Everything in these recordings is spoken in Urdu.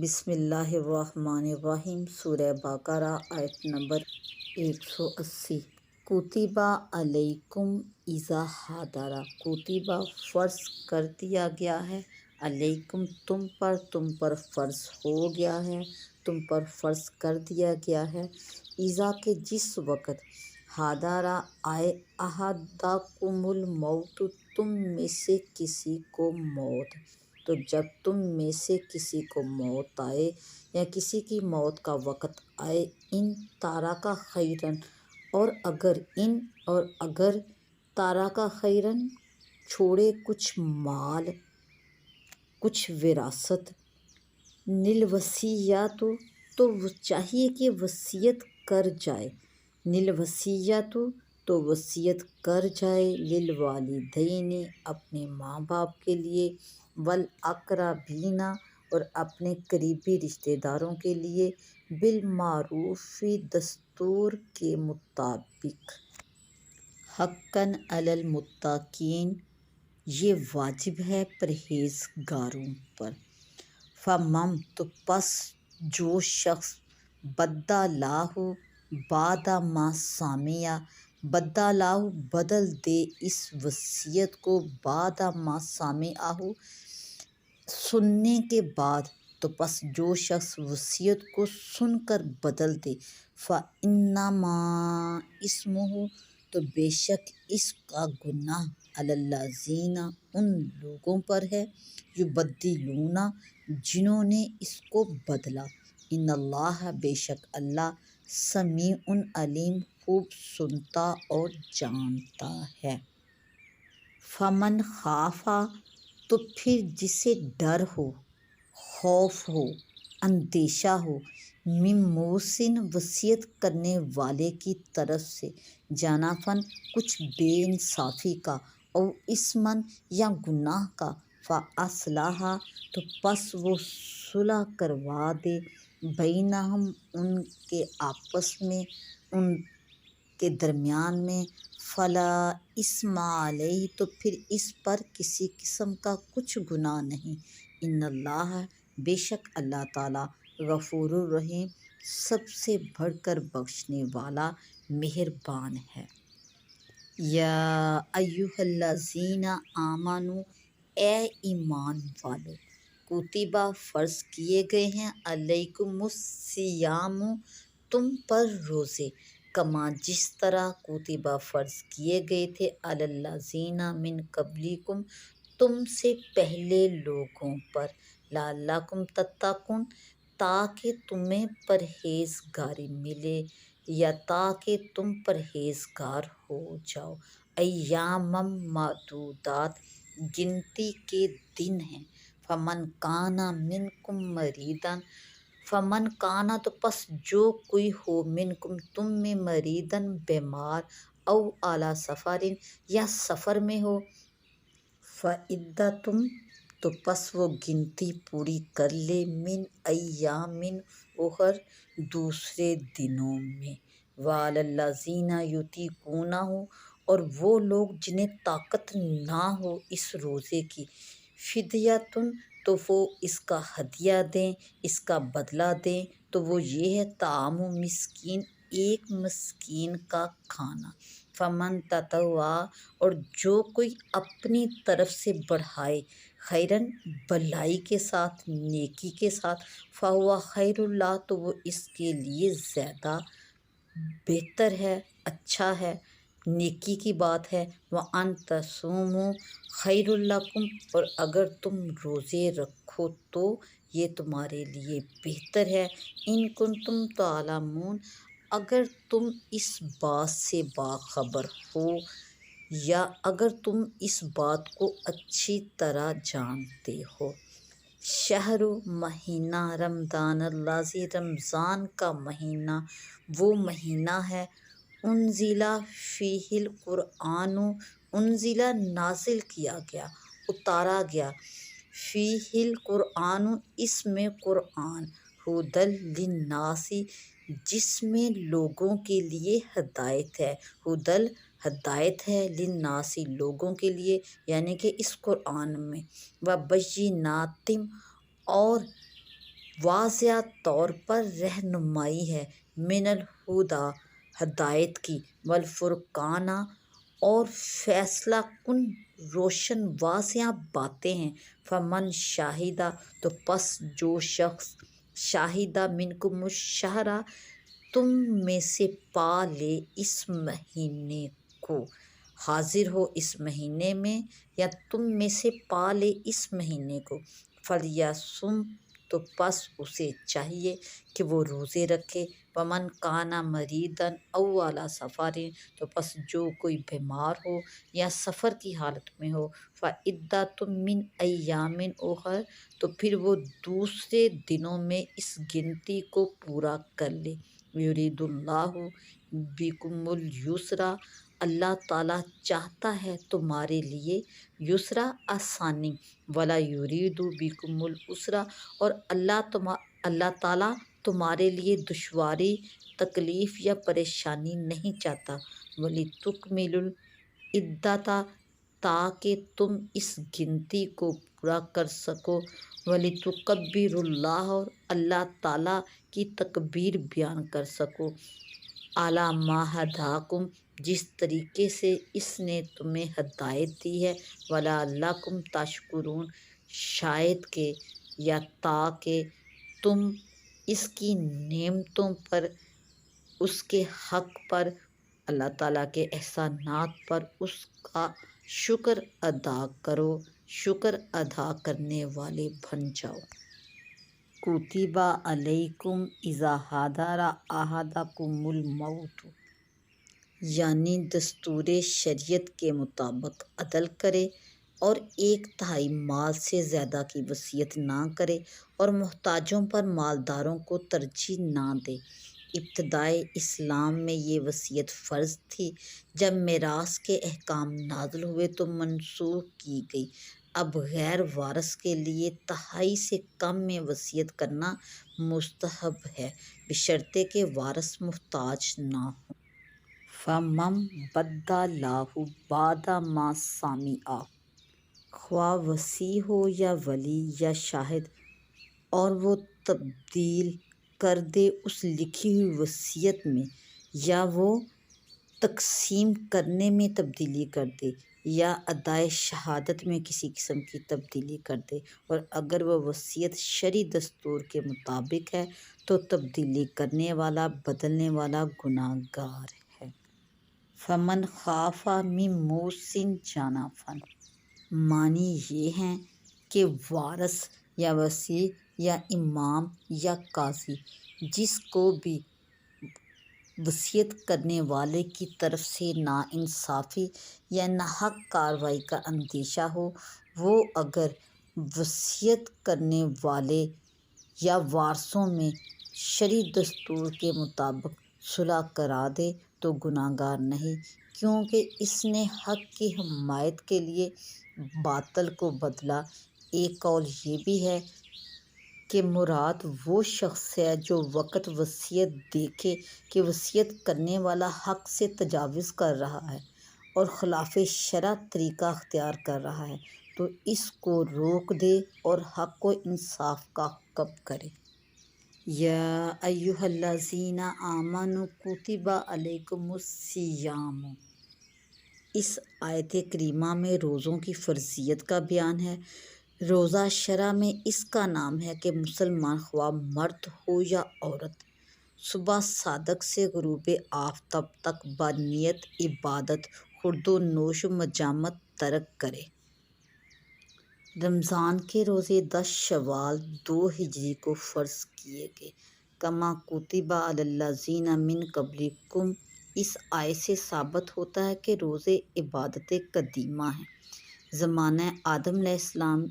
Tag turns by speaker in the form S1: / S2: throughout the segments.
S1: بسم اللہ الرحمن الرحیم۔ سورہ بقرہ آیت نمبر 180۔ کتبہ علیکم اذا حضر، کتبہ فرض کر دیا گیا ہے، علیکم تم پر فرض ہو گیا ہے، تم پر فرض کر دیا گیا ہے، اذا کہ جس وقت حضر آئے احدکم الموت، تم میں سے کسی کو موت۔ تو جب تم میں سے کسی کو موت آئے یا کسی کی موت کا وقت آئے، ان تارک خیرن، اور اگر تارک خیرن چھوڑے کچھ مال، کچھ وراثت، للوصیۃ تو چاہیے کہ وصیت کر جائے، للوصیۃ تو وصیت کر جائے، للوالدین اپنے ماں باپ کے لیے، والاقربین اور اپنے قریبی رشتہ داروں کے لیے، بالمعروف دستور کے مطابق، حقاً علی المتقین یہ واجب ہے پرہیزگاروں پر۔ فمن تو پس جو شخص بدلہ بعد ما سمع، بدلہ بدل دے اس وصیت کو، بعد ما سمعہ سننے کے بعد، تو پس جو شخص وصیت کو سن کر بدل دے، فإنما اثمہ تو بے شک اس کا گناہ، علی الذین ان لوگوں پر ہے، یبدلون جنہوں نے اس کو بدلا، ان اللہ بے شک اللہ، سمیع علیم خوب سنتا اور جانتا ہے۔ فمن خاف تو پھر جسے ڈر ہو، خوف ہو، اندیشہ ہو، من موص وصیت کرنے والے کی طرف سے، جنفاً کچھ بے انصافی کا، او اثماً یا گناہ کا، فاصلح تو پس وہ صلح کروا دے، بینہم ان کے آپس میں، ان کے درمیان میں، فلا اثم علیہ تو پھر اس پر کسی قسم کا کچھ گناہ نہیں، ان اللہ بے شک اللہ تعالیٰ، غفور الرحیم سب سے بڑھ کر بخشنے والا مہربان ہے۔ یا ایھا الذین آمنوا اے ایمان والو، کتبہ فرض کیے گئے ہیں، علیکم الصیام تم پر روزے، کما جس طرح کتبہ فرض کیے گئے تھے، علی الذین من قبلکم تم سے پہلے لوگوں پر، لعلکم تتقون تاکہ تمہیں پرہیزگاری ملے یا تاکہ تم پرہیزگار ہو جاؤ۔ ایامً معدودات گنتی کے دن ہیں، فمن کان منکم مریضاً، فمن کان تو پس جو کوئی ہو، منکم تم میں، مریضاً بیمار، او علی سفر یا سفر میں ہو، فعدۃ تو پس وہ گنتی پوری کر لے، من ایام اخر دوسرے دنوں میں، وعلی الذین یطیقونہ اور وہ لوگ جنہیں طاقت نہ ہو اس روزے کی، فدیۃ تو وہ اس کا ہدیہ دیں، اس کا بدلہ دیں، تو وہ یہ ہے، طعام مسکین ایک مسکین کا کھانا، فمن تطوع اور جو کوئی اپنی طرف سے بڑھائے، خیرًا بھلائی کے ساتھ، نیکی کے ساتھ، فہو خیر لہ تو وہ اس کے لیے زیادہ بہتر ہے، اچھا ہے، نیکی کی بات ہے، وَأَن تَصُومُوا خَيْرٌ لَکُمْ اور اگر تم روزے رکھو تو یہ تمہارے لیے بہتر ہے، ان کنتم تعلمون اگر تم اس بات سے باخبر ہو یا اگر تم اس بات کو اچھی طرح جانتے ہو۔ شہر مہینہ، رمضان الذی رمضان کا مہینہ وہ مہینہ ہے، انزل فیہ القرآن انزل نازل کیا گیا، اتارا گیا، فیہ القرآن اس میں قرآن، ھدی للناس جس میں لوگوں کے لیے ہدایت ہے، ھدی ہدایت ہے، للناس لوگوں کے لیے، یعنی کہ اس قرآن میں، وبینات اور واضح طور پر رہنمائی ہے، من الہدا ہدایت کی، والفرقانہ اور فیصلہ کن روشن واضح باتیں ہیں۔ فمن شاہدہ تو پس جو شخص شاہدہ منکم الشہرا تم میں سے پا لے اس مہینے کو، حاضر ہو اس مہینے میں یا تم میں سے پا لے اس مہینے کو، فلیصم تو پس اسے چاہیے کہ وہ روزے رکھے، ومن کان مریضا او علی سفر تو پس جو کوئی بیمار ہو یا سفر کی حالت میں ہو، فعدۃ من ایام اخر تو پھر وہ دوسرے دنوں میں اس گنتی کو پورا کر لے۔ یرید اللہ بکم الیسر اللہ تعالیٰ چاہتا ہے تمہارے لیے یسرا آسانی، ولا یرید بکم العسر اور اللہ تعالیٰ تمہارے لیے دشواری، تکلیف یا پریشانی نہیں چاہتا، ولتکملوا العدۃ تاکہ تم اس گنتی کو پورا کر سکو، ولتکبروا اللہ اور اللہ تعالیٰ کی تکبیر بیان کر سکو، علی ما ھداکم جس طریقے سے اس نے تمہیں ہدایت دی ہے، ولعلکم تشکرون شاید کہ یا تاکہ تم اس کی نعمتوں پر، اس کے حق پر، اللہ تعالیٰ کے احسانات پر اس کا شکر ادا کرو، شکر ادا کرنے والے بن جاؤ۔ کتب علیکم اذا حضر احدکم الموت یعنی دستور شریعت کے مطابق عدل کرے اور 1/3 مال سے زیادہ کی وصیت نہ کرے اور محتاجوں پر مالداروں کو ترجیح نہ دے۔ ابتدائے اسلام میں یہ وصیت فرض تھی، جب میراث کے احکام نازل ہوئے تو منسوخ کی گئی۔ اب غیر وارث کے لیے 1/3 سے کم میں وصیت کرنا مستحب ہے، بشرطے کہ وارث محتاج نہ ہوں۔ فَمَن بَدَّلَہُ بَعْدَ مَا سَمِعَ خواہ وصی ہو یا ولی یا شاہد اور وہ تبدیل کر دے اس لکھی ہوئی وصیت میں، یا وہ تقسیم کرنے میں تبدیلی کر دے یا ادائے شہادت میں کسی قسم کی تبدیلی کر دے، اور اگر وہ وصیت شرعی دستور کے مطابق ہے تو تبدیلی کرنے والا بدلنے والا گناہ گار ہے۔ فَمَن خَافَ مِن مُوصٍ جَنَفًا معنی یہ ہیں کہ وارث یا وصی یا امام یا قاضی جس کو بھی وصیت کرنے والے کی طرف سے ناانصافی یا ناحق کارروائی کا اندیشہ ہو، وہ اگر وصیت کرنے والے یا وارثوں میں شرعی دستور کے مطابق صلح کرا دے تو گناہ گار نہیں، کیونکہ اس نے حق کی حمایت کے لیے باطل کو بدلا۔ ایک قول یہ بھی ہے کہ مراد وہ شخص ہے جو وقت وصیت دیکھے کہ وصیت کرنے والا حق سے تجاوز کر رہا ہے اور خلاف شرع طریقہ اختیار کر رہا ہے تو اس کو روک دے اور حق و انصاف کا حکم کرے۔ یا ایھا الذین آمنوا کتب علیکم الصیام اس آیت کریمہ میں روزوں کی فرضیت کا بیان ہے۔ روزہ شرع میں اس کا نام ہے کہ مسلمان خواہ مرد ہو یا عورت صبح صادق سے غروب آفتاب تک بنیت عبادت خورد و نوش و مجامت ترک کرے۔ رمضان کے روزے 10 شوال 2 ہجری کو فرض کیے گئے۔ کما کتب علی الذین من قبلکم اس آیت سے ثابت ہوتا ہے کہ روزے عبادت قدیمہ ہیں، زمانہ آدم علیہ السلام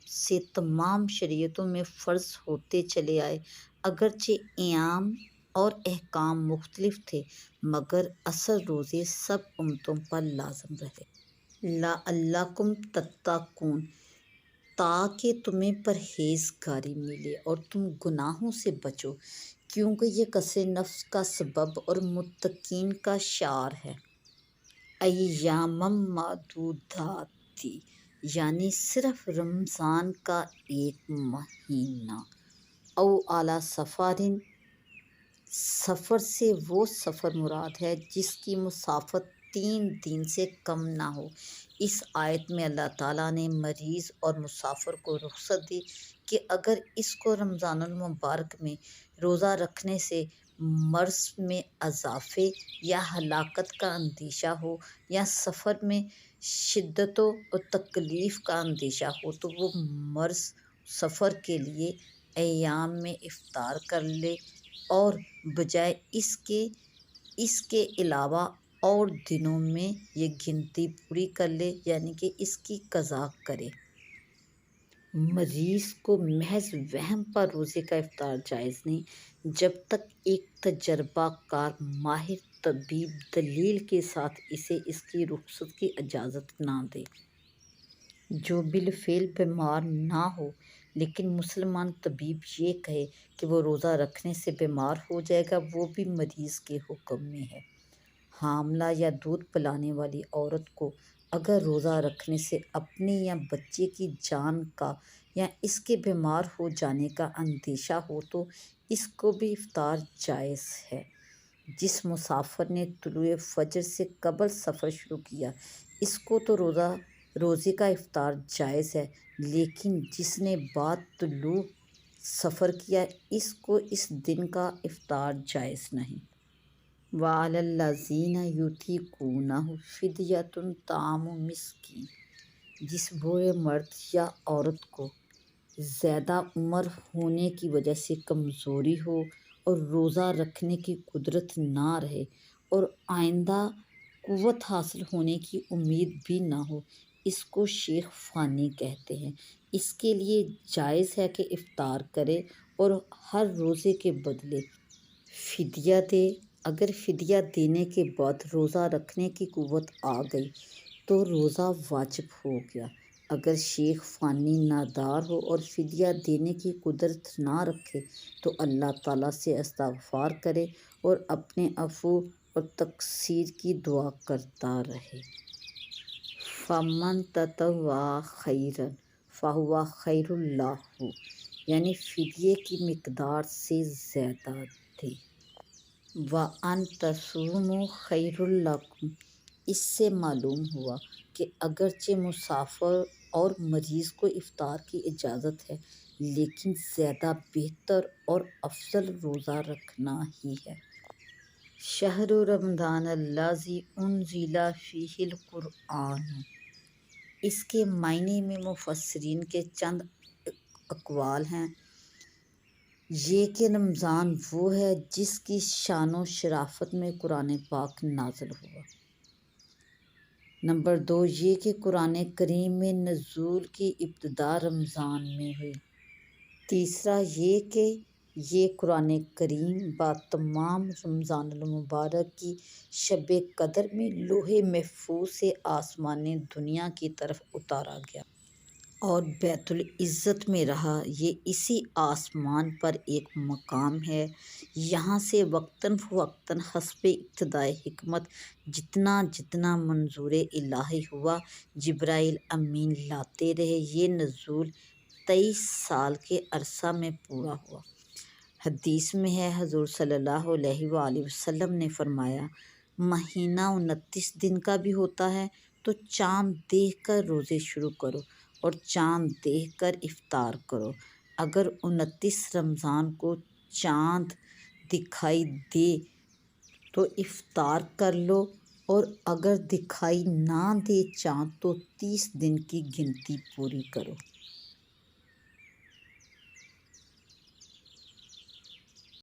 S1: سے تمام شریعتوں میں فرض ہوتے چلے آئے، اگرچہ ایام اور احکام مختلف تھے، مگر اصل روزے سب امتوں پر لازم رہے۔ لعلکم تتقون تاکہ تمہیں پرہیزگاری ملے اور تم گناہوں سے بچو، کیونکہ یہ قصر نفس کا سبب اور متقین کا شعار ہے۔ ایاما معدودات یعنی صرف رمضان کا ایک مہینہ۔ او اعلیٰ سفارن، سفر سے وہ سفر مراد ہے جس کی مسافت 3 دن سے کم نہ ہو۔ اس آیت میں اللہ تعالیٰ نے مریض اور مسافر کو رخصت دی کہ اگر اس کو رمضان المبارک میں روزہ رکھنے سے مرض میں اضافے یا ہلاکت کا اندیشہ ہو یا سفر میں شدت و تکلیف کا اندیشہ ہو تو وہ مرض سفر کے لیے ایام میں افطار کر لے اور بجائے اس کے علاوہ اور دنوں میں یہ گنتی پوری کر لے، یعنی کہ اس کی قضا کرے۔ مریض کو محض وہم پر روزے کا افطار جائز نہیں جب تک ایک تجربہ کار ماہر طبیب دلیل کے ساتھ اسے اس کی رخصت کی اجازت نہ دے۔ جو بالفعل بیمار نہ ہو لیکن مسلمان طبیب یہ کہے کہ وہ روزہ رکھنے سے بیمار ہو جائے گا، وہ بھی مریض کے حکم میں ہے۔ حاملہ یا دودھ پلانے والی عورت کو اگر روزہ رکھنے سے اپنے یا بچے کی جان کا یا اس کے بیمار ہو جانے کا اندیشہ ہو تو اس کو بھی افطار جائز ہے۔ جس مسافر نے طلوع فجر سے قبل سفر شروع کیا اس کو تو روزے کا افطار جائز ہے، لیکن جس نے بعد طلوع سفر کیا اس کو اس دن کا افطار جائز نہیں۔ وَعَلَى الَّذِينَ يُطِيقُونَهُ فِدْيَةٌ طَعَامُ مِسْكِينٍ، جس بوڑھے مرد یا عورت کو زیادہ عمر ہونے کی وجہ سے کمزوری ہو اور روزہ رکھنے کی قدرت نہ رہے اور آئندہ قوت حاصل ہونے کی امید بھی نہ ہو، اس کو شیخ فانی کہتے ہیں۔ اس کے لیے جائز ہے کہ افطار کرے اور ہر روزے کے بدلے فدیہ دے۔ اگر فدیہ دینے کے بعد روزہ رکھنے کی قوت آ گئی تو روزہ واجب ہو گیا۔ اگر شیخ فانی نادار ہو اور فدیہ دینے کی قدرت نہ رکھے تو اللہ تعالیٰ سے استغفار کرے اور اپنے عفو اور تقصیر کی دعا کرتا رہے۔ فَمَن تَطَوَّعَ خَيْرًا فَهُوَ خَيْرٌ لَهُ، یعنی فدیے کی مقدار سے زیادہ دے۔ وَأَن تَصُومُوا خَيْرٌ لَكُمْ، اس سے معلوم ہوا کہ اگرچہ مسافر اور مریض کو افطار کی اجازت ہے لیکن زیادہ بہتر اور افضل روزہ رکھنا ہی ہے۔ شہر رمضان الذی انزل فیہ القرآن، اس کے معنی میں مفسرین کے چند اقوال ہیں۔ یہ کہ رمضان وہ ہے جس کی شان و شرافت میں قرآن پاک نازل ہوا۔ نمبر 2 یہ کہ قرآن کریم میں نزول کی ابتدا رمضان میں ہوئی۔ تیسرا یہ کہ یہ قرآن کریم بتمام رمضان المبارک کی شب قدر میں لوح محفوظ سے آسمان دنیا کی طرف اتارا گیا اور بیت العزت میں رہا۔ یہ اسی آسمان پر ایک مقام ہے، یہاں سے وقتاً فوقتاً حسب اقتضائے حکمت جتنا جتنا منظور الہی ہوا جبرائیل امین لاتے رہے۔ یہ نزول 23 سال کے عرصہ میں پورا ہوا۔ حدیث میں ہے حضور صلی اللہ علیہ وآلہ وسلم نے فرمایا، مہینہ 29 دن کا بھی ہوتا ہے تو چاند دیکھ کر روزے شروع کرو اور چاند دیکھ کر افطار کرو۔ اگر 29 رمضان کو چاند دکھائی دے تو افطار کر لو اور اگر دکھائی نہ دے چاند تو 30 دن کی گنتی پوری کرو۔